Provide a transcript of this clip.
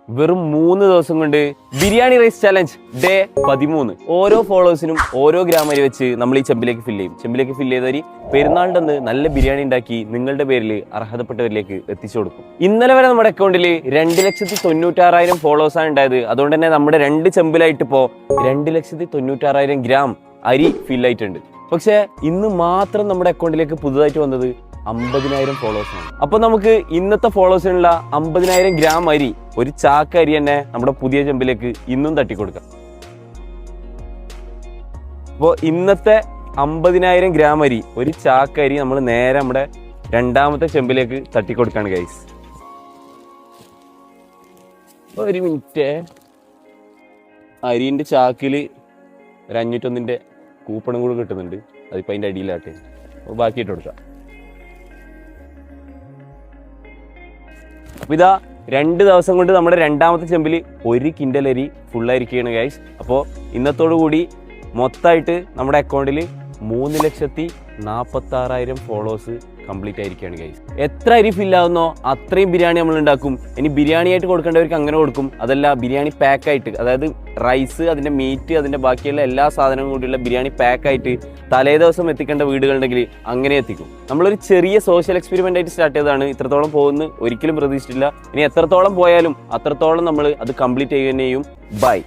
വെറും 3 ദിവസം കൊണ്ട് ബിരിയാണി റൈസ് ചാലഞ്ച് ഡേ 13. ഓരോ ഫോളോവേഴ്സിനും ഓരോ ഗ്രാം അരി വെച്ച് നമ്മൾ ഈ ചെമ്പിലേക്ക് ഫില്ല് ചെയ്യും. ചെമ്പിലേക്ക് ഫില്ല് ചെയ്ത അരി പെരുന്നാളിൻ്റെ അന്ന് നല്ല ബിരിയാണി ഉണ്ടാക്കി നിങ്ങളുടെ പേരിൽ അർഹതപ്പെട്ടവരിലേക്ക് എത്തിച്ചു കൊടുക്കും. ഇന്നലെ വരെ നമ്മുടെ അക്കൗണ്ടിൽ 2,96,000 ഫോളോവേഴ്സാണ് ഉണ്ടായത്. അതുകൊണ്ട് തന്നെ നമ്മുടെ 2 ചെമ്പിലായിട്ട് ഇപ്പോൾ 2,96,000 ഗ്രാം അരി ഫില്ലായിട്ടുണ്ട്. പക്ഷേ ഇന്ന് മാത്രം നമ്മുടെ അക്കൗണ്ടിലേക്ക് പുതുതായിട്ട് വന്നത് 50,000 ഫോളോവേഴ്സാണ്. അപ്പോൾ നമുക്ക് ഇന്നത്തെ ഫോളോവേഴ്സിനുള്ള 50,000 ഗ്രാം അരി, ഒരു ചാക്ക് അരി തന്നെ നമ്മുടെ പുതിയ ചെമ്പിലേക്ക് ഇന്നും തട്ടിക്കൊടുക്കാം. അപ്പോൾ ഇന്നത്തെ 50,000 ഗ്രാം അരി, ഒരു ചാക്ക് അരി നമ്മൾ നേരെ നമ്മുടെ രണ്ടാമത്തെ ചെമ്പിലേക്ക് തട്ടിക്കൊടുക്കാണ് ഗൈസ്. ഒരു മിനിറ്റ്, അരിൻ്റെ ചാക്കിൽ ഒരു 501ൻ്റെ കൂപ്പണും കൂടെ കിട്ടുന്നുണ്ട്. അതിപ്പോൾ അതിൻ്റെ അടിയിലാട്ടെ. അപ്പോൾ ബാക്കിയിട്ട് കൊടുക്കാം. അപ്പോൾ ഇതാ 2 ദിവസം കൊണ്ട് നമ്മുടെ രണ്ടാമത്തെ ചെമ്പിൽ 1 കിൻഡൽ അരി ഫുള്ളായിരിക്കുകയാണ് ഗൈസ്. അപ്പോൾ ഇന്നത്തോടു കൂടി മൊത്തമായിട്ട് നമ്മുടെ അക്കൗണ്ടിൽ 3,46,000 ഫോളോവേഴ്സ് കംപ്ലീറ്റ് ആയിരിക്കുകയാണ് ഗൈസ്. എത്ര അരി ഫില്ലാവുന്നോ അത്രയും ബിരിയാണി നമ്മൾ ഉണ്ടാക്കും. ഇനി ബിരിയാണി ആയിട്ട് കൊടുക്കേണ്ടവർക്ക് അങ്ങനെ കൊടുക്കും. അതല്ല ബിരിയാണി പാക്കായിട്ട്, അതായത് റൈസ്, അതിൻ്റെ മീറ്റ്, അതിൻ്റെ ബാക്കിയുള്ള എല്ലാ സാധനവും കൂടിയുള്ള ബിരിയാണി പാക്കായിട്ട് തലേ ദിവസം എത്തിക്കേണ്ട വീടുകളുണ്ടെങ്കിൽ അങ്ങനെ എത്തിക്കും. നമ്മളൊരു ചെറിയ സോഷ്യൽ എക്സ്പെരിമെൻ്റ് ആയിട്ട് സ്റ്റാർട്ട് ചെയ്തതാണ്. ഇത്രത്തോളം പോകുമെന്ന് ഒരിക്കലും പ്രതീക്ഷിച്ചില്ല. ഇനി എത്രത്തോളം പോയാലും അത്രത്തോളം നമ്മൾ അത് കംപ്ലീറ്റ് ചെയ്യുകയും ചെയ്യും. ബൈ.